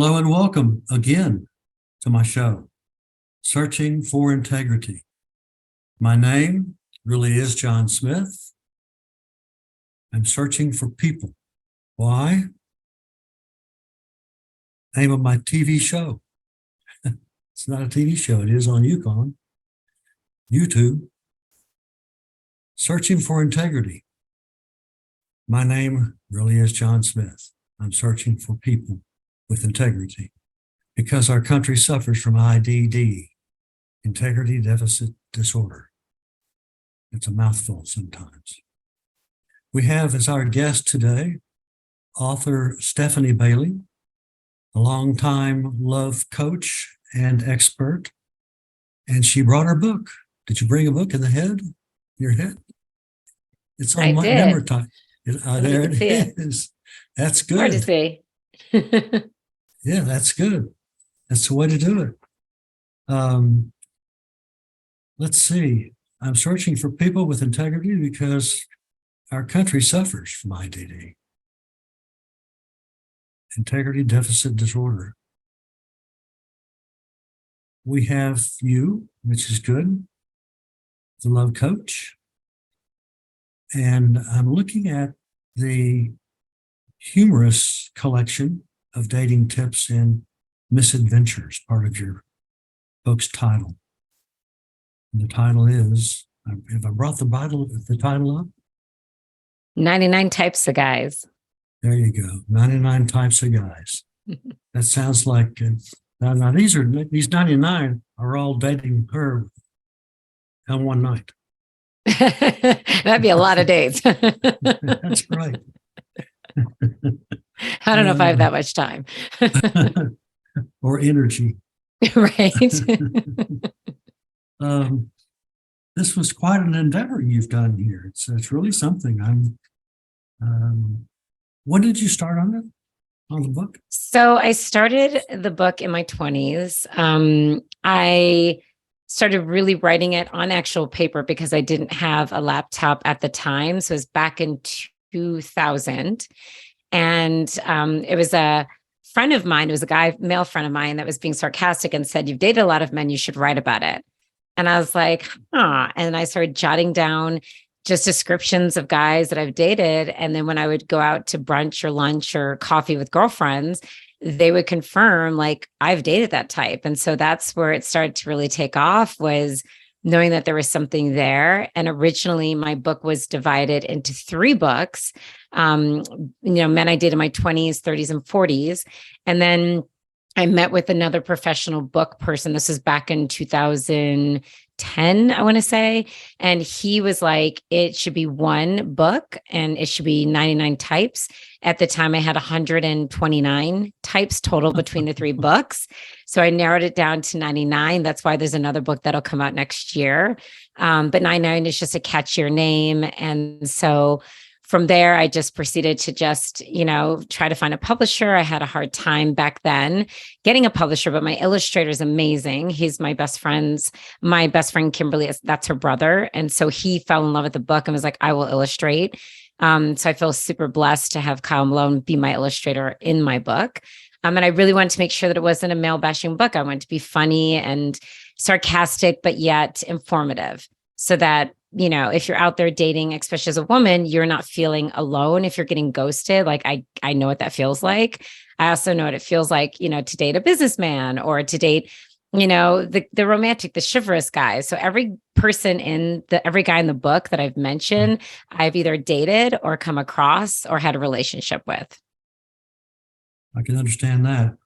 Hello and welcome again to my show, Searching for Integrity. My name really is John Smith. I'm searching for people. Why? Name of my TV show. It's not a TV show. It is on YouTube. Searching for Integrity. My name really is John Smith. I'm searching for people with integrity because our country suffers from IDD, integrity deficit disorder. It's a mouthful sometimes. We have as our guest today, author Stephanie Bailey, a longtime love coach and expert, and she brought her book. Did you bring a book in the head? Your head? It's on my memory time. There it is. That's good. Hard to see. Yeah, that's good. That's the way to do it. Let's see. I'm searching for people with integrity because our country suffers from IDD, integrity deficit disorder. We have you, which is good, the love coach. And I'm looking at the Humorous collection of dating tips and Misadventures, part of your book's title. And the title is, have I brought the title up? 99 Types of Guys. There you go. 99 Types of Guys. That sounds like, now these 99 are all dating her on one night. That'd be a lot of dates. That's right. I don't know if I have that much time. Or energy. Right. This was quite an endeavor you've done here. It's really something. When did you start on the book? So I started the book in my 20s. I started really writing it on actual paper because I didn't have a laptop at the time. So it was back in 2000. And it was a friend of mine, it was a male friend of mine that was being sarcastic and said, "You've dated a lot of men, you should write about it." And I was like, huh. And I started jotting down just descriptions of guys that I've dated. And then when I would go out to brunch or lunch or coffee with girlfriends, they would confirm, like, I've dated that type. And so that's where it started to really take off, was knowing that there was something there. And originally my book was divided into 3 books, men I dated in my 20s, 30s, and 40s. And then I met with another professional book person. This was back in 2010, I want to say. And he was like, it should be 1 book and it should be 99 types. At the time, I had 129 types total between the 3 books. So I narrowed it down to 99. That's why there's another book that'll come out next year. But 99 is just a catchier name. And so from there, I just proceeded to try to find a publisher. I had a hard time back then getting a publisher, but my illustrator is amazing. He's my best friend, Kimberly, that's her brother. And so he fell in love with the book and was like, I will illustrate. So I feel super blessed to have Kyle Malone be my illustrator in my book. And I really wanted to make sure that it wasn't a male bashing book. I wanted to be funny and sarcastic, but yet informative, so that, if you're out there dating, especially as a woman, you're not feeling alone. If you're getting ghosted, like I know what that feels like. I also know what it feels like, to date a businessman or to date, the romantic, the chivalrous guy. So every guy in the book that I've mentioned, I've either dated or come across or had a relationship with. I can understand that.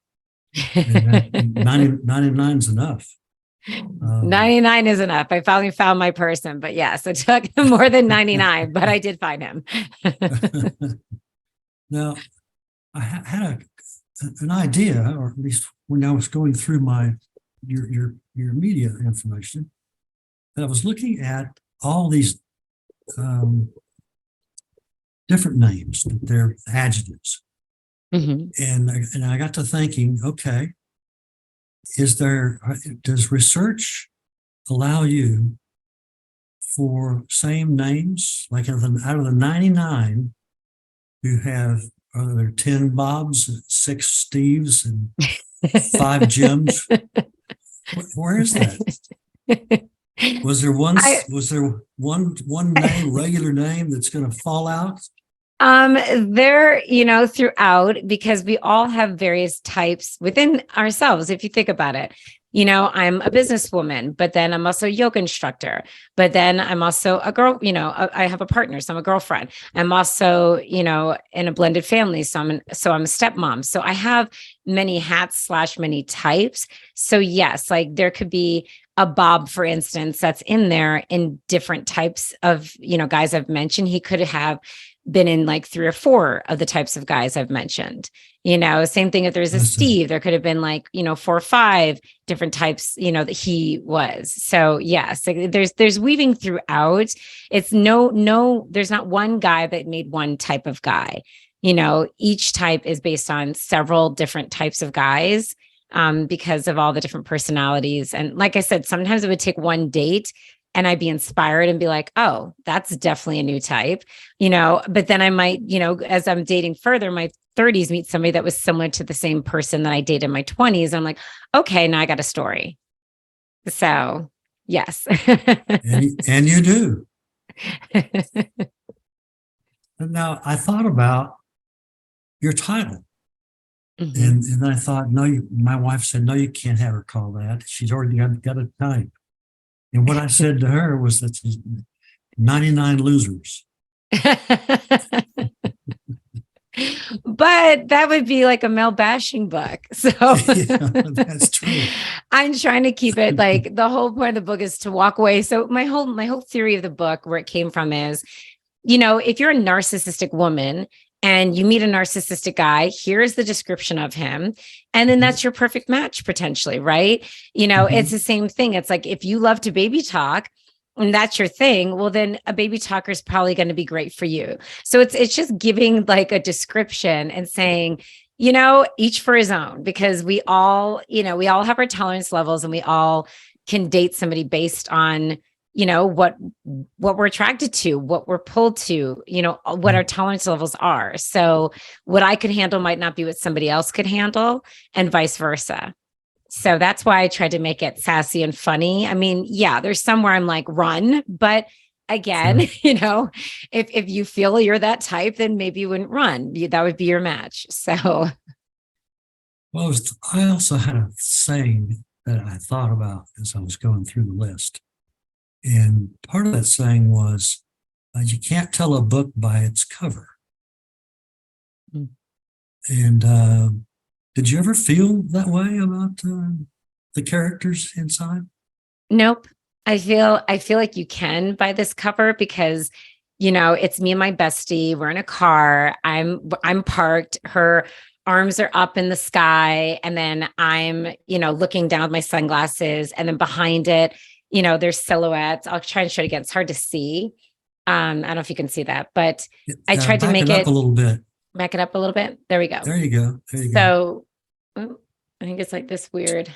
99 is enough. 99 is enough. I finally found my person, but yes, it took more than 99, but I did find him. Now, I had an idea, or at least when I was going through your media information, that I was looking at all these different names, that they're adjectives. Mm-hmm. And I got to thinking, okay, does research allow you for same names, like out of the 99 who have Are there 10 Bobs, 6 Steves, and 5 Jims? Where is that? Was there one? I Was there one name, regular name, that's going to fall out? There, throughout, because we all have various types within ourselves. If you think about it, I'm a businesswoman, but then I'm also a yoga instructor, but then I'm also a girl, I have a partner, so I'm a girlfriend. I'm also, in a blended family. So I'm a stepmom. So I have many hats / many types. So yes, like there could be a Bob, for instance, that's in there in different types of, guys I've mentioned. He could have been in like 3 or 4 of the types of guys I've mentioned. Same thing if there's a Steve, there could have been like, 4 or 5 different types, that he was. So yes, like there's weaving throughout. It's no, there's not one guy that made one type of guy. Each type is based on several different types of guys. Because of all the different personalities. And like I said, sometimes it would take one date and I'd be inspired and be like, oh, that's definitely a new type, but then I might, as I'm dating further, my 30s, meet somebody that was similar to the same person that I dated in my 20s. And I'm like, okay, now I got a story. So yes. And you do. Now, I thought about your title. And I thought, no, my wife said, no, you can't have her call that. She's already got a type. And what I said to her was that 99 losers. But that would be like a male bashing book. So yeah, that's true. I'm trying to keep it like the whole point of the book is to walk away. So my whole theory of the book, where it came from is, if you're a narcissistic woman and you meet a narcissistic guy, here's the description of him. And then that's your perfect match potentially, right? It's the same thing. It's like, if you love to baby talk and that's your thing, well, then a baby talker is probably going to be great for you. So it's just giving like a description and saying, each for his own, because we all have our tolerance levels and we all can date somebody based on what we're attracted to, what we're pulled to, what our tolerance levels are. So what I could handle might not be what somebody else could handle, and vice versa. So that's why I tried to make it sassy and funny. I mean, yeah, there's somewhere I'm like, run, but again, Sure. if you feel you're that type, then maybe you wouldn't run. That would be your match. So Well, I also had a saying that I thought about as I was going through the list. And part of that saying was, you can't tell a book by its cover. Mm. And did you ever feel that way about the characters inside? nope. I feel like you can by this cover because it's me and my bestie. We're in a car. I'm parked. Her arms are up in the sky. And then I'm, looking down with my sunglasses. And then behind it, there's silhouettes. I'll try and show it again. It's hard to see. I don't know if you can see that, but I tried to make it a little bit. Back it up a little bit. There we go. There you go. So I think it's like this weird,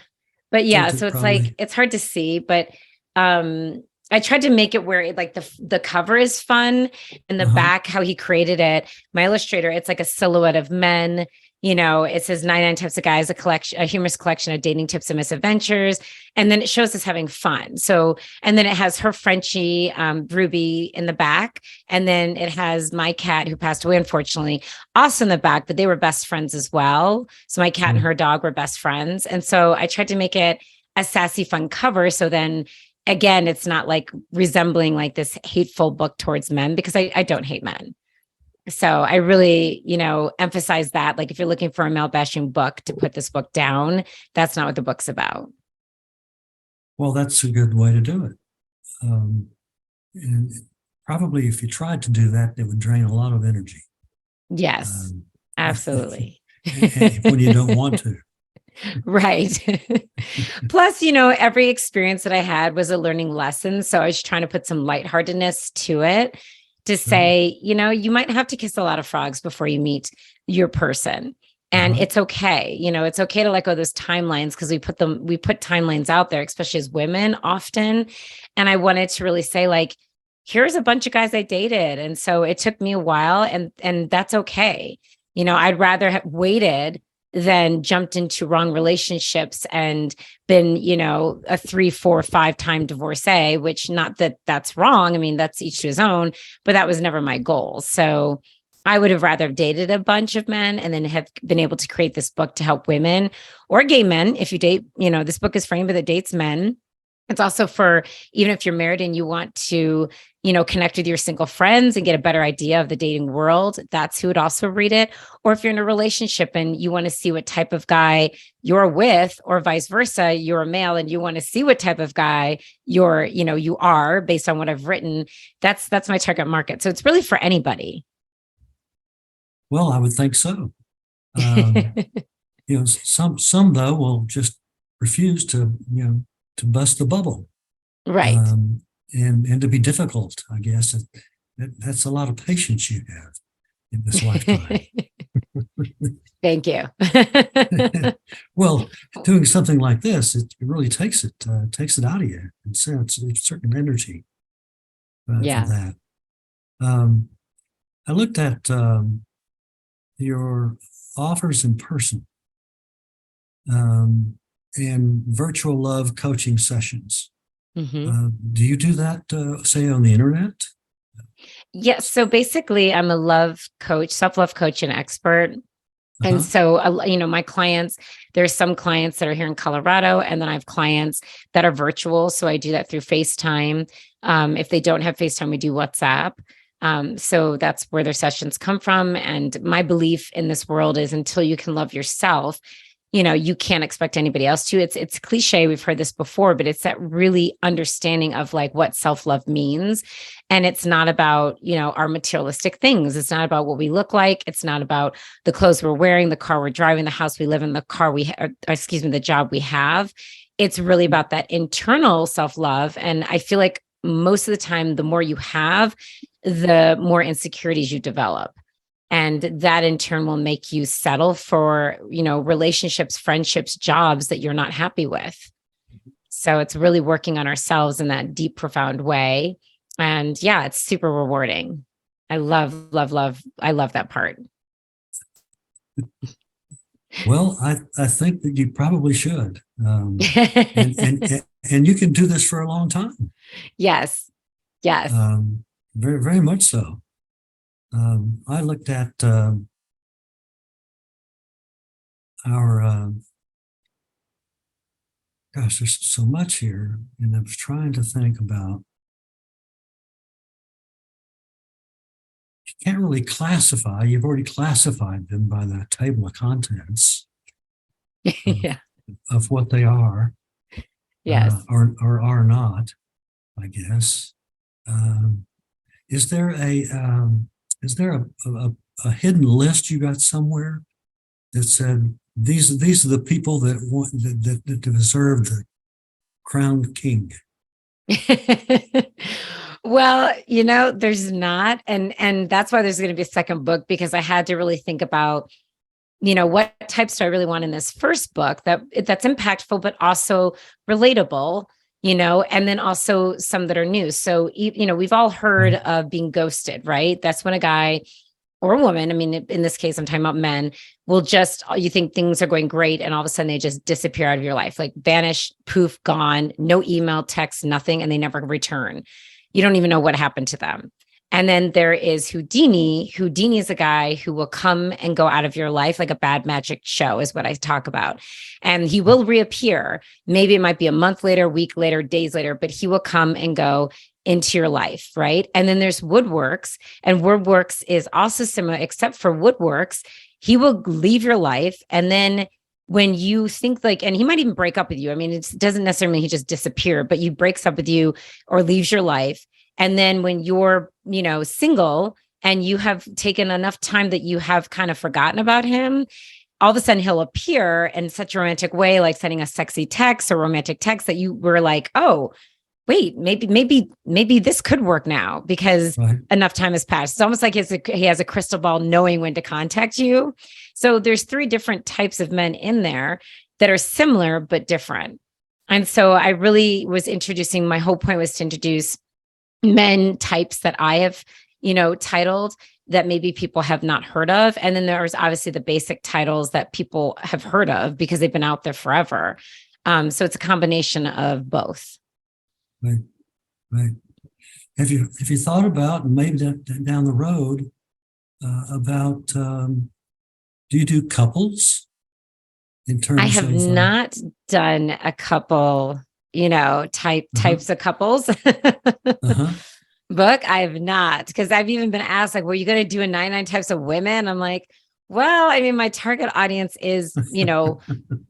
but yeah, so it's probably. like, it's hard to see, but I tried to make it where it, like the cover is fun and the back, how he created it. My illustrator, it's like a silhouette of men. It says 99 Types of Guys, a humorous collection of dating tips and misadventures. And then it shows us having fun. So, and then it has her Frenchie, Ruby in the back. And then it has my cat who passed away, unfortunately, also in the back, but they were best friends as well. So my cat and her dog were best friends. And so I tried to make it a sassy, fun cover. So then again, it's not like resembling like this hateful book towards men, because I don't hate men. So I really, emphasize that, like, if you're looking for a male bashing book, to put this book down, that's not what the book's about. Well, that's a good way to do it. And probably if you tried to do that, it would drain a lot of energy. Yes, absolutely. When you don't want to. Right. Plus, every experience that I had was a learning lesson. So I was trying to put some lightheartedness to it, to say, you might have to kiss a lot of frogs before you meet your person. And it's okay. It's okay to let go of those timelines, because we put timelines out there, especially as women often. And I wanted to really say, like, here's a bunch of guys I dated. And so it took me a while, and that's okay. I'd rather have waited than jumped into wrong relationships and been, a 3, 4, 5-time divorcee, which not that that's wrong. I mean, that's each to his own, but that was never my goal. So I would have rather dated a bunch of men and then have been able to create this book to help women or gay men. If you date, this book is for anybody that dates men. It's also for, even if you're married and you want to, connect with your single friends and get a better idea of the dating world, that's who would also read it. Or if you're in a relationship and you want to see what type of guy you're with, or vice versa, you're a male and you want to see what type of guy you are based on what I've written, that's my target market. So it's really for anybody. Well, I would think so. Some though will just refuse to, to bust the bubble. Right. And to be difficult, I guess. That's a lot of patience you have in this lifetime. Thank you. Well, doing something like this, it really takes it out of you. And so it's a certain energy for that. I looked at your offers in person and virtual love coaching sessions. Mm-hmm. Do you do that, say, on the internet? Yes. So basically, I'm a love coach, self-love coach and expert. And so, my clients, there's some clients that are here in Colorado, and then I have clients that are virtual. So I do that through FaceTime. If they don't have FaceTime, we do WhatsApp. So that's where their sessions come from. And my belief in this world is until you can love yourself, you can't expect anybody else to. It's cliche. We've heard this before, but it's that really understanding of like what self-love means. And it's not about, our materialistic things. It's not about what we look like. It's not about the clothes we're wearing, the car we're driving, the house we live in, the the job we have. It's really about that internal self-love. And I feel like most of the time, the more you have, the more insecurities you develop. And that in turn will make you settle for, relationships, friendships, jobs that you're not happy with. So it's really working on ourselves in that deep, profound way. And yeah, it's super rewarding. I love that part. Well, I think that you probably should. And you can do this for a long time. Yes. Very, very much so. I looked at our, there's so much here, and I was trying to think about, you can't really classify, you've already classified them by the table of contents of what they are, yes, or are not, I guess. Is there a hidden list you got somewhere that said these are the people that want that deserve the crowned king? Well, there's not, and that's why there's going to be a second book, because I had to really think about, what types do I really want in this first book that's impactful but also relatable. And then also some that are new. So, we've all heard of being ghosted, right? That's when a guy or a woman, I mean, in this case, I'm talking about men, will you think things are going great, and all of a sudden they just disappear out of your life, like vanish, poof, gone, no email, text, nothing, and they never return. You don't even know what happened to them. And then there is Houdini. Houdini is a guy who will come and go out of your life like a bad magic show, is what I talk about. And he will reappear. Maybe it might be a month later, week later, days later, but he will come and go into your life, right? And then there's Woodworks. And Woodworks is also similar, except for Woodworks, he will leave your life. And then when you think and he might even break up with you. I mean, it doesn't necessarily mean he just disappeared, but he breaks up with you or leaves your life. And then when you're, single and you have taken enough time that you have kind of forgotten about him, all of a sudden he'll appear in such a romantic way, like sending a sexy text or romantic text that you were like, oh, wait, maybe this could work now because enough time has passed. It's almost like he has a crystal ball knowing when to contact you. So there's 3 different types of men in there that are similar but different. And so I really was my whole point was to introduce men types that I have titled that maybe people have not heard of. And then there's obviously the basic titles that people have heard of because they've been out there forever. So it's a combination of both. Right. Right. Have you thought about, and maybe down the road, about do you do couples in terms I have of not done a couple, types of couples uh-huh. book. I have not, because I've even been asked, like, were you going to do a 99 types of women? I'm like, well, I mean, my target audience is,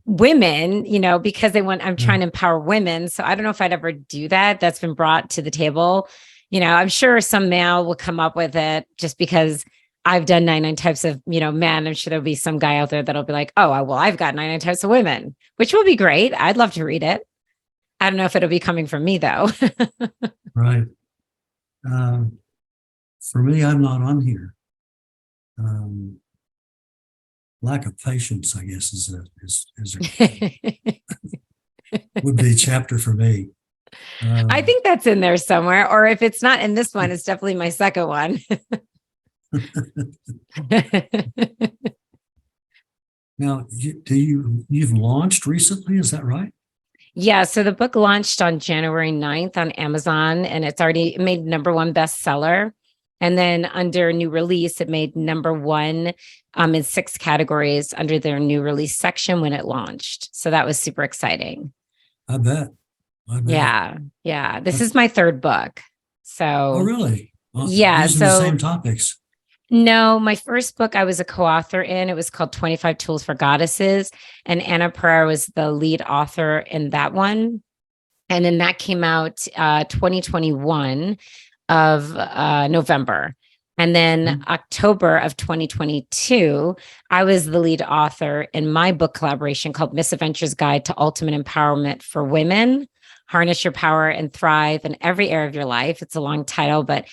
women, because I'm trying to empower women. So I don't know if I'd ever do that. That's been brought to the table. I'm sure some male will come up with it just because I've done 99 types of, men. I'm sure there'll be some guy out there that'll be like, oh, well, I've got 99 types of women, which will be great. I'd love to read it. I don't know if it'll be coming from me though. Right. For me, I'm not on here. Lack of patience, I guess, would be a chapter for me. I think that's in there somewhere, or if it's not in this one, it's definitely my second one. Now, you've launched recently? Is that right? Yeah. So the book launched on January 9th on Amazon, and it's already made #1 bestseller. And then under new release, it made #1 in 6 categories under their new release section when it launched. So that was super exciting. I bet. Yeah. Yeah. This is my 3rd book. So, oh, really? Well, yeah. using the same topics. No, my first book I was a co-author in. It was called 25 Tools for Goddesses. And Anna Pereira was the lead author in that one. And then that came out 2021 of November. And then October of 2022, I was the lead author in my book collaboration called Misadventures Guide to Ultimate Empowerment for Women. Harness your power and thrive in every area of your life. It's a long title, but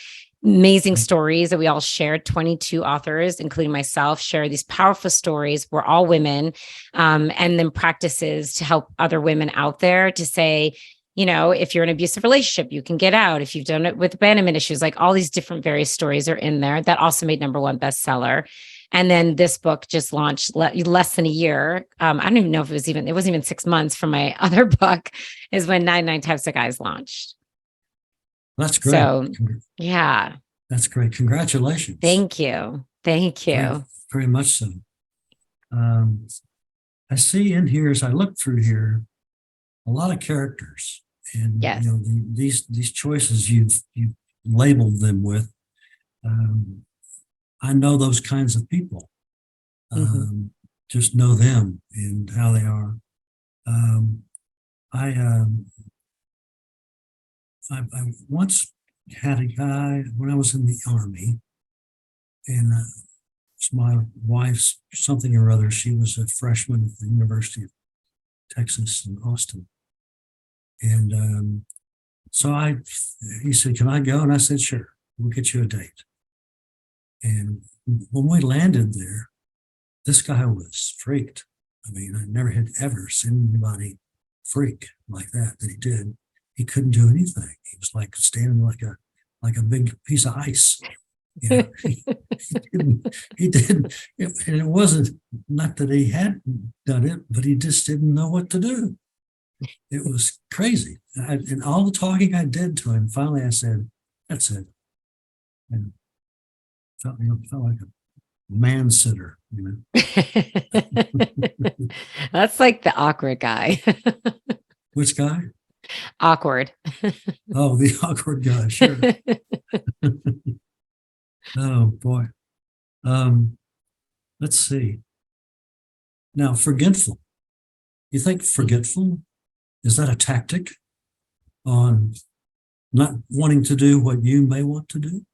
amazing stories that we all shared. 22 authors, including myself, share these powerful stories. We're all women, and then practices to help other women out there to say, if you're in an abusive relationship, you can get out. If you've done it with abandonment issues, like all these different various stories are in there. That also made #1 bestseller. And then this book just launched less than a year. I don't even know if it wasn't even 6 months from my other book is when 99 Types of Guys launched. That's great. So, yeah. That's great. Congratulations. Thank you. Thank you. Very, very much so. I see in here, as I look through here, a lot of characters. And, Yes. these choices you've labeled them with. I know those kinds of people. Just know them and how they are. I once had a guy when I was in the Army, and it's my wife's something or other. She was a freshman at the University of Texas in Austin. And so he said, "Can I go?" And I said, "Sure, we'll get you a date." And when we landed there, this guy was freaked. I mean, I never had ever seen anybody freak like that he did. He couldn't do anything. He was like standing like a big piece of ice. He didn't, and it wasn't, not that he hadn't done it, but he just didn't know what to do. It was crazy. And all the talking I did to him, finally I said, "That's it." And felt like a man sitter, That's like the awkward guy. Which guy? Awkward. Oh, the awkward guy, sure. Oh boy. Let's see. Now, forgetful. You think forgetful, is that a tactic on not wanting to do what you may want to do?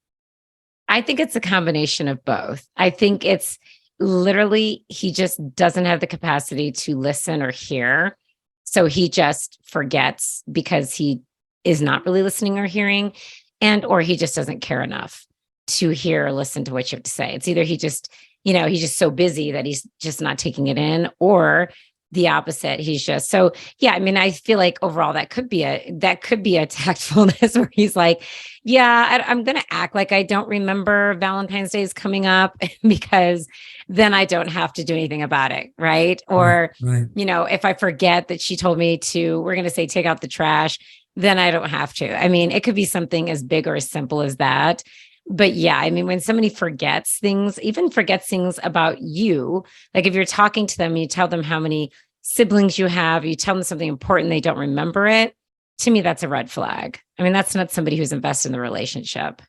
I think it's a combination of both. I think it's literally, he just doesn't have the capacity to listen or hear. So he just forgets because he is not really listening or hearing, or he just doesn't care enough to hear or listen to what you have to say. It's either he's just so busy that he's just not taking it in, or the opposite. He's just so, yeah. I mean, I feel like overall that could be a tactfulness where he's like, yeah, I'm going to act like I don't remember Valentine's Day is coming up because then I don't have to do anything about it. Right. Or, Right. if I forget that she told me to, we're going to say, take out the trash, then I don't have to. I mean, it could be something as big or as simple as that. But yeah, I mean, when somebody forgets things, even forgets things about you, like if you're talking to them, you tell them how many siblings you have, you tell them something important, they don't remember it. To me, that's a red flag. I mean, that's not somebody who's invested in the relationship.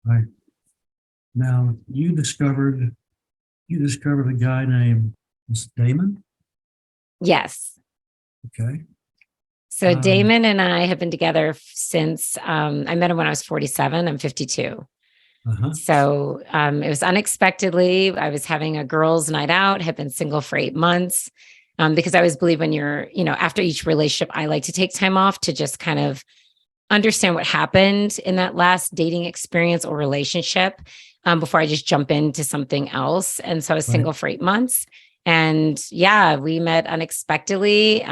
Right. Now you discovered a guy named Damon. Yes. Okay. So Damon and I have been together since I met him when I was 47. I'm 52. So it was unexpectedly, I was having a girls' night out, had been single for 8 months. Because I always believe when you're, after each relationship, I like to take time off to just kind of understand what happened in that last dating experience or relationship before I just jump into something else. And so I was single for 8 months. And yeah, we met unexpectedly.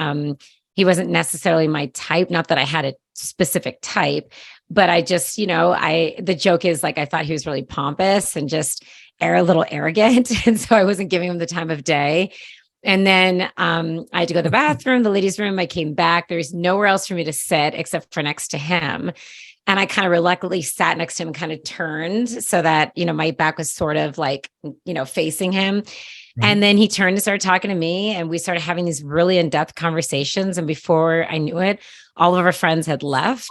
He wasn't necessarily my type, not that I had a specific type, but I just, the joke is like, I thought he was really pompous and just a little arrogant. And so I wasn't giving him the time of day. And then I had to go to the bathroom, the ladies' room. I came back. There's nowhere else for me to sit except for next to him. And I kind of reluctantly sat next to him and kind of turned so that, my back was sort of like, facing him. Right. And then he turned and started talking to me, and we started having these really in-depth conversations. And before I knew it, all of our friends had left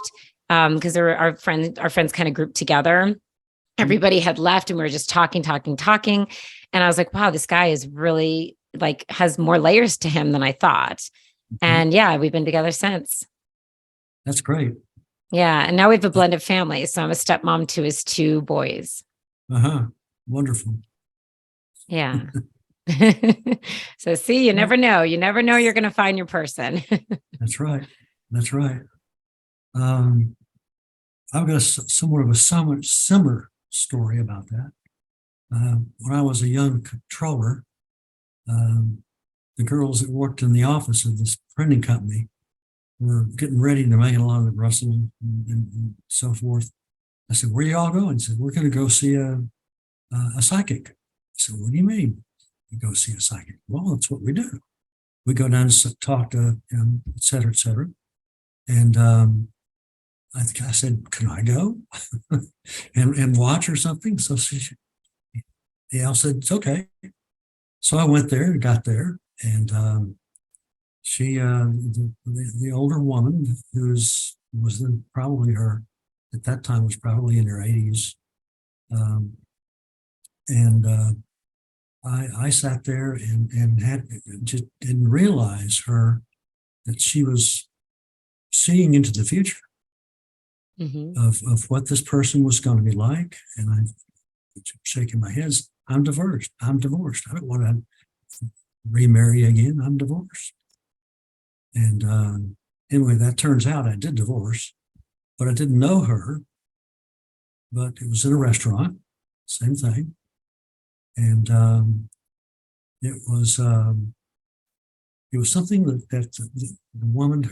because our friends kind of grouped together. Everybody had left and we were just talking. And I was like, wow, this guy is really has more layers to him than I thought. Mm-hmm. And yeah, we've been together since. That's great. Yeah. And now we have a blended family. So I'm a stepmom to his 2 boys. Wonderful. Yeah. So see, you never know. You never know you're going to find your person. That's right. I've got somewhat of a similar story about that. When I was a young controller, the girls that worked in the office of this printing company were getting ready to make a lot of the Russell and so forth. I said, "Where y'all going?" I said, "We're going to go see a psychic." I said, "What do you mean you go see a psychic?" "Well, that's what we do. We go down and talk to him, et cetera, et cetera." And I said, "Can I go and watch or something?" So Al said, "It's okay." So I went there and got there, and she, the older woman, was probably at that time was probably in her 80s, and I sat there and just didn't realize that she was seeing into the future. Mm-hmm. of what this person was going to be like, and I'm shaking my head. I'm divorced. I don't want to remarry again. I'm divorced. And anyway, that turns out I did divorce, but I didn't know her. But it was in a restaurant, same thing, and it was something that the woman,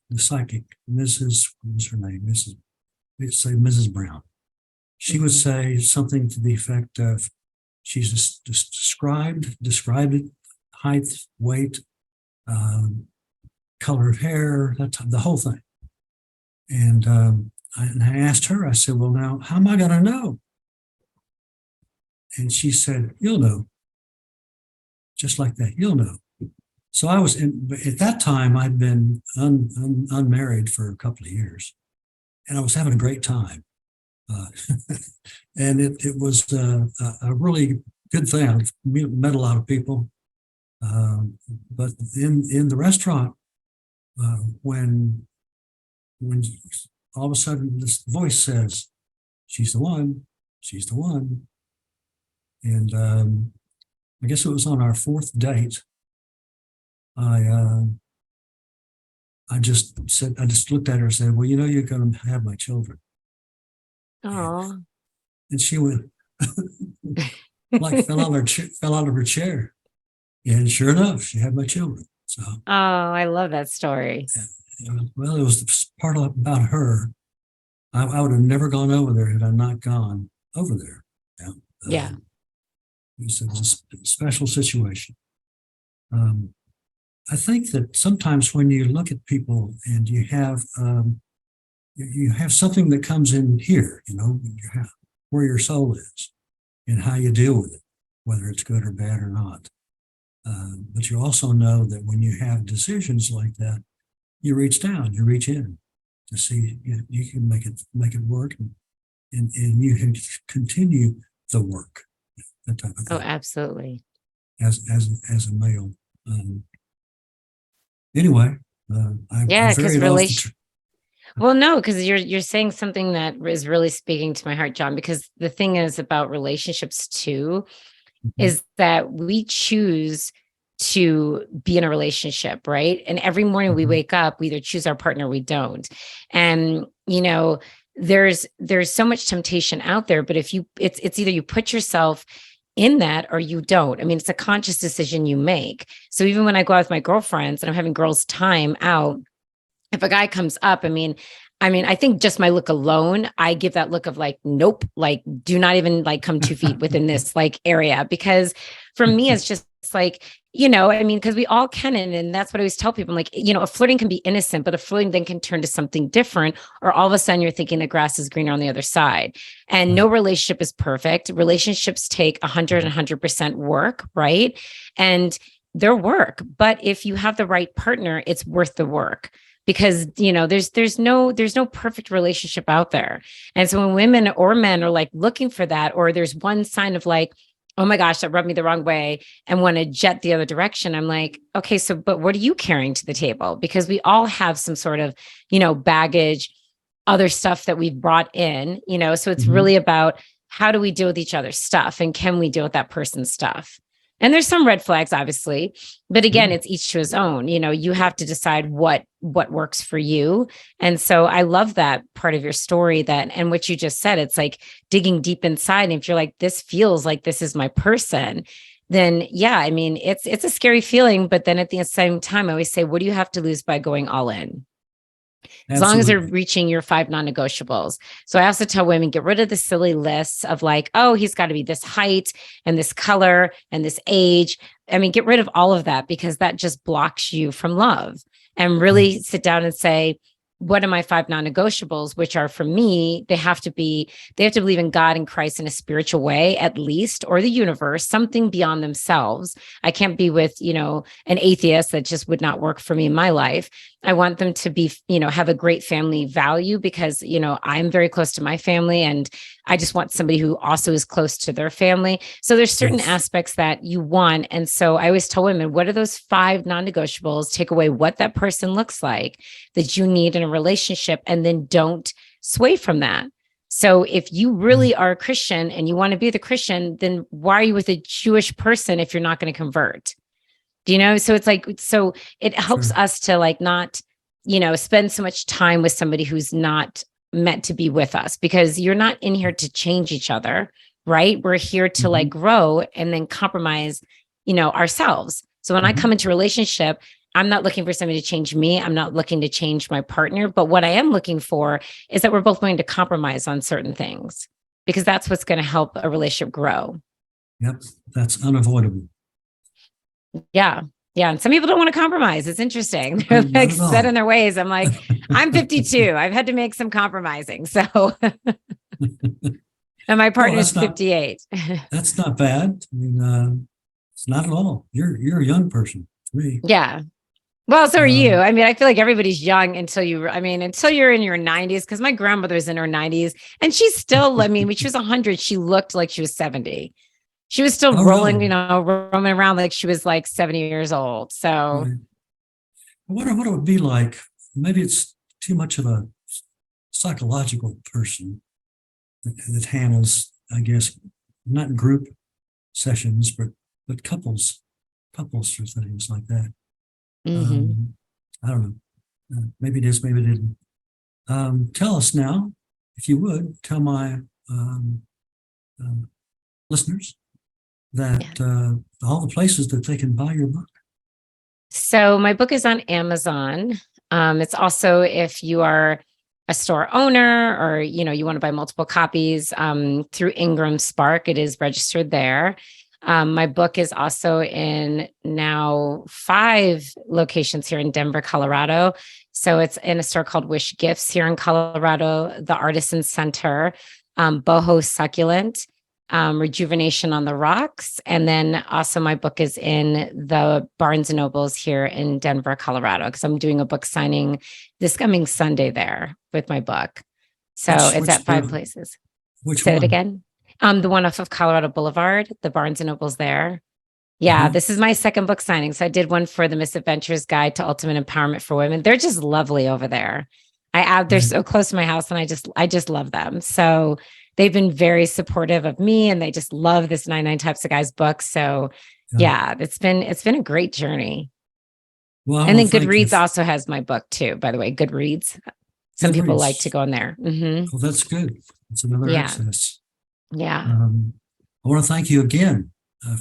the psychic, Mrs. What was her name? Say Mrs. Brown. She would say something to the effect of, she's just described it, height, weight, color of hair, the whole thing. And I asked her, I said, "Well, now, how am I going to know?" And she said, "You'll know." Just like that, "You'll know." So I was at that time, I'd been unmarried for a couple of years, and I was having a great time. And it was a really good thing. I met a lot of people. But in the restaurant, when all of a sudden this voice says, "She's the one, she's the one." And I guess it was on our 4th date. I just looked at her and said, "Well, you're going to have my children." Oh. And she went fell out of her chair. And sure enough, she had my children. So, Oh, I love that story. well, it was the part about her. I would have never gone over there had I not gone over there. Yeah. Yeah. It was a special situation. Um, I think that sometimes when you look at people and you have something that comes in here, where your soul is and how you deal with it, whether it's good or bad or not. But you also know that when you have decisions like that, you reach down, you reach in to see you can make it work, and you can continue the work, that type of Oh, thing. absolutely. As a male. Anyway, I Yeah, because varied off well, no, because you're saying something that is really speaking to my heart, John, because the thing is about relationships too, Mhm, is that we choose to be in a relationship, right? And every morning we mhm, wake up, we either choose our partner or we don't. And there's so much temptation out there, but if you it's either you put yourself in that or you don't. I mean, it's a conscious decision you make. So even when I go out with my girlfriends and I'm having girls' time out, if a guy comes up, I think just my look alone, I give that look of like, nope, like do not even like come 2 feet within this like area. Because for me, it's just like, because we all can. And that's what I always tell people. I'm like, a flirting can be innocent, but a flirting then can turn to something different. Or all of a sudden you're thinking the grass is greener on the other side. And right, no relationship is perfect. Relationships take 100% work, right? And they're work. But if you have the right partner, it's worth the work because there's no perfect relationship out there. And so when women or men are like looking for that, or there's one sign of like, oh my gosh, that rubbed me the wrong way and want to jet the other direction, I'm like, okay, so but what are you carrying to the table? Because we all have some sort of baggage, other stuff that we've brought in, so it's mhm, really about how do we deal with each other's stuff and can we deal with that person's stuff. And there's some red flags, obviously, but again, yeah, it's each to his own. You have to decide what works for you. And so I love that part of your story, that and what you just said. It's like digging deep inside. And if you're like, this feels like this is my person, then yeah, I mean, it's a scary feeling. But then at the same time, I always say, what do you have to lose by going all in? As long as they're absolutely. reaching your 5 non-negotiables. So I also tell women, get rid of the silly lists of like, oh, he's got to be this height and this color and this age. I mean, get rid of all of that because that just blocks you from love, and Right, really sit down and say, what are my 5 non-negotiables, which are for me, they have to believe in God and Christ in a spiritual way, at least, or the universe, something beyond themselves. I can't be with, an atheist. That just would not work for me in my life. I want them to be, have a great family value because, I'm very close to my family and I just want somebody who also is close to their family. So there's certain yes, aspects that you want. And so I always tell women, what are those 5 non-negotiables? Take away what that person looks like that you need in a relationship and then don't sway from that. So if you right, really are a Christian and you want to be the Christian, then why are you with a Jewish person if you're not going to convert? So it's like, so it helps sure, us to like not, spend so much time with somebody who's not meant to be with us, because you're not in here to change each other, right? We're here to like mhm, grow and then compromise, ourselves. So when I come mhm, into a relationship, I'm not looking for somebody to change me. I'm not looking to change my partner. But what I am looking for is that we're both going to compromise on certain things because that's what's going to help a relationship grow. yep, that's unavoidable. Yeah. Yeah. And some people don't want to compromise. It's interesting. They're Not like at set in all. their ways. I'm like, I'm 52. I've had to make some compromising. So, and my Well, partner's 58. that's not bad. I mean, it's not at all. You're a young person to me. Yeah. Well, so are you. Um, I mean, I feel like everybody's young until you're in your 90s, because my grandmother's in her 90s and she's still, when she was 100, she looked like she was 70. She was still oh, rolling, really? roaming around like she was like 70 years old. So, Right. I wonder what it would be like. Maybe it's too much of a psychological person that handles, I guess, not group sessions, but couples for things like that. mhm. Um, I don't know. Maybe it is, maybe it isn't. Tell us now, if you would, tell my um, uh, listeners that Yeah. all the places that they can buy your book. So my book is on Amazon. It's also if you are a store owner or you want to buy multiple copies through Ingram Spark, it is registered there. My book is also in now 5 locations here in Denver, Colorado. So it's in a store called Wish Gifts here in Colorado, the Artisan Center, Boho Succulent, Rejuvenation on the Rocks. And then also my book is in the Barnes and Nobles here in Denver, Colorado, because I'm doing a book signing this coming Sunday there with my book. So it's at 5 places. Which Say one? it again. The one off of Colorado Boulevard, the Barnes and Nobles there. Yeah, this is my second book signing. So I did one for the Misadventures Guide to Ultimate Empowerment for Women. They're just lovely over there. They're so close to my house, and I just love them. So they've been very supportive of me, and they just love this 99 Types of Guys book. So yeah, it's been a great journey. Well, and then Goodreads also has my book too, by the way. Goodreads. Some people like to go in there. Well, that's good. It's another access. Yeah. I want to thank you again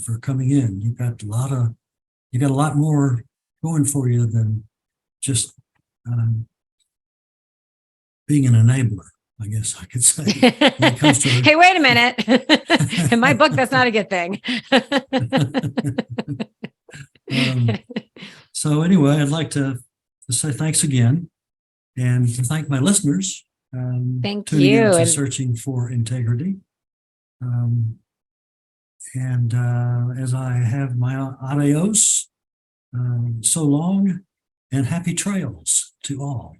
for coming in. You got a lot more going for you than just being an enabler, I guess I could say. Hey, wait a minute. In my book, that's not a good thing. So anyway, I'd like to say thanks again and to thank my listeners. Thank tuning you. into Searching for Integrity. As I have my adios, so long and happy trails to all.